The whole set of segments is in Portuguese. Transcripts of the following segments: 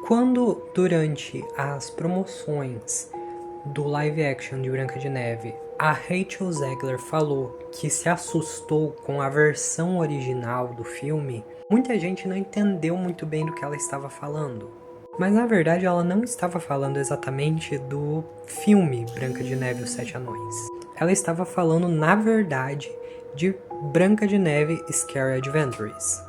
Quando, durante as promoções do live action de Branca de Neve, a Rachel Zegler falou que se assustou com a versão original do filme, muita gente não entendeu muito bem do que ela estava falando. Mas na verdade ela não estava falando exatamente do filme Branca de Neve e os Sete Anões. Ela estava falando, na verdade, de Branca de Neve Scary Adventures,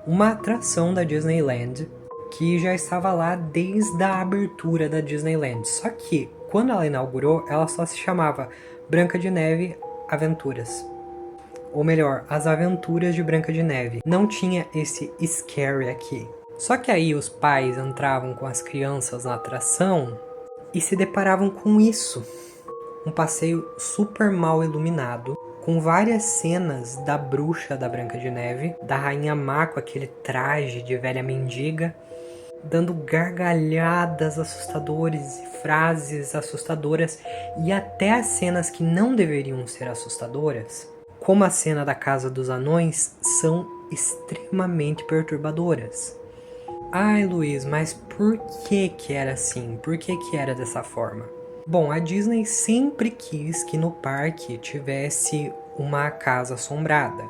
uma atração da Disneyland que já estava lá desde a abertura da Disneyland. Só que, quando ela inaugurou, ela só se chamava Branca de Neve Aventuras. Ou melhor, As Aventuras de Branca de Neve. Não tinha esse scary aqui. Só que aí os pais entravam com as crianças na atração e se deparavam com isso. Um passeio super mal iluminado, com várias cenas da bruxa da Branca de Neve, da Rainha Má com aquele traje de velha mendiga, dando gargalhadas assustadoras e frases assustadoras, e até as cenas que não deveriam ser assustadoras, como a cena da Casa dos Anões, são extremamente perturbadoras. Ai, Luiz, mas por que era assim? Por que era dessa forma? Bom, a Disney sempre quis que no parque tivesse uma casa assombrada,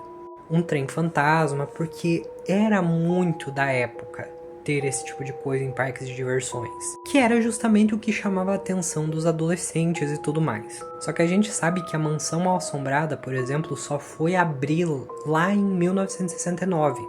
um trem fantasma, porque era muito da época ter esse tipo de coisa em parques de diversões, que era justamente o que chamava a atenção dos adolescentes e tudo mais. Só que a gente sabe que a Mansão Mal-Assombrada, por exemplo, só foi abrir lá em 1969.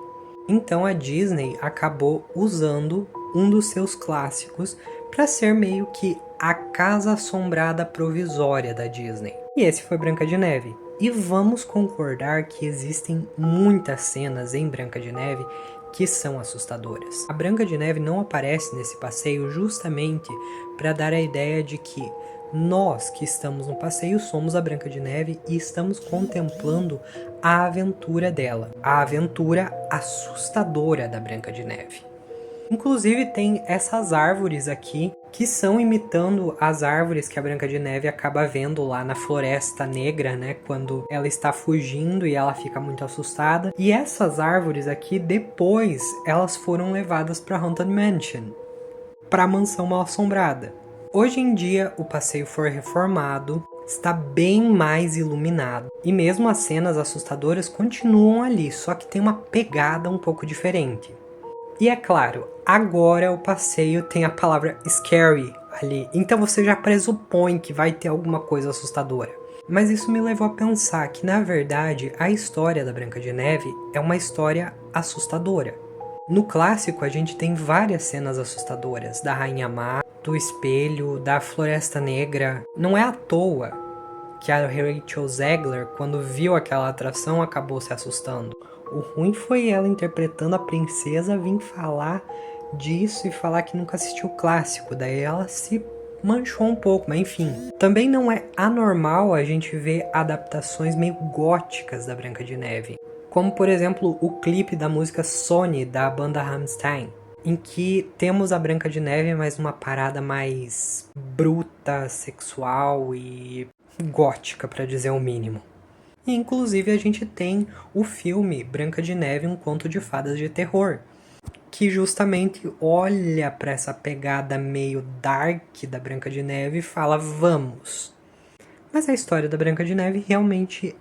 Então a Disney acabou usando um dos seus clássicos para ser meio que a casa assombrada provisória da Disney. E esse foi Branca de Neve. E vamos concordar que existem muitas cenas em Branca de Neve que são assustadoras. A Branca de Neve não aparece nesse passeio justamente para dar a ideia de que nós que estamos no passeio somos a Branca de Neve e estamos contemplando a aventura dela, a aventura assustadora da Branca de Neve. Inclusive tem essas árvores aqui que são imitando as árvores que a Branca de Neve acaba vendo lá na Floresta Negra, né? Quando ela está fugindo e ela fica muito assustada. E essas árvores aqui, depois, elas foram levadas para Haunted Mansion, para a Mansão Mal-Assombrada. Hoje em dia, o passeio foi reformado, está bem mais iluminado. E mesmo as cenas assustadoras continuam ali, só que tem uma pegada um pouco diferente. E é claro, agora o passeio tem a palavra scary ali, então você já pressupõe que vai ter alguma coisa assustadora. Mas isso me levou a pensar que, na verdade, a história da Branca de Neve é uma história assustadora. No clássico, a gente tem várias cenas assustadoras, da Rainha Má, do espelho, da Floresta Negra. Não é à toa que a Rachel Zegler, quando viu aquela atração, acabou se assustando. O ruim foi ela interpretando a princesa vir falar disso e falar que nunca assistiu o clássico. Daí ela se manchou um pouco, mas enfim. Também não é anormal a gente ver adaptações meio góticas da Branca de Neve. Como, por exemplo, o clipe da música Sony, da banda Rammstein, em que temos a Branca de Neve, mas uma parada mais bruta, sexual e gótica, para dizer o mínimo. E inclusive a gente tem o filme Branca de Neve, um conto de fadas de terror, que justamente olha para essa pegada meio dark da Branca de Neve e fala, vamos. Mas a história da Branca de Neve realmente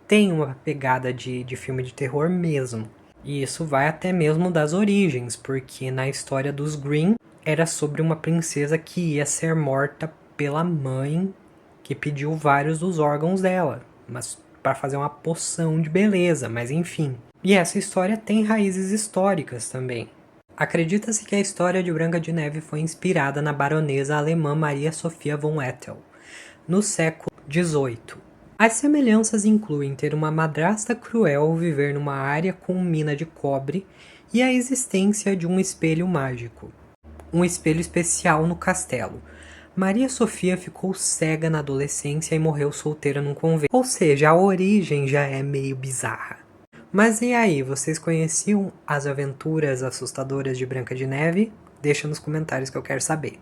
tem uma pegada de filme de terror mesmo. E isso vai até mesmo das origens, porque na história dos Grimm era sobre uma princesa que ia ser morta pela mãe, que pediu vários dos órgãos dela, mas para fazer uma poção de beleza, mas enfim. E essa história tem raízes históricas também. Acredita-se que a história de Branca de Neve foi inspirada na baronesa alemã Maria Sophia von Ethel, no século XVIII. As semelhanças incluem ter uma madrasta cruel viver numa área com mina de cobre e a existência de um espelho mágico, um espelho especial no castelo. Maria Sofia ficou cega na adolescência e morreu solteira num convento. Ou seja, a origem já é meio bizarra. Mas e aí, vocês conheciam as aventuras assustadoras de Branca de Neve? Deixa nos comentários que eu quero saber.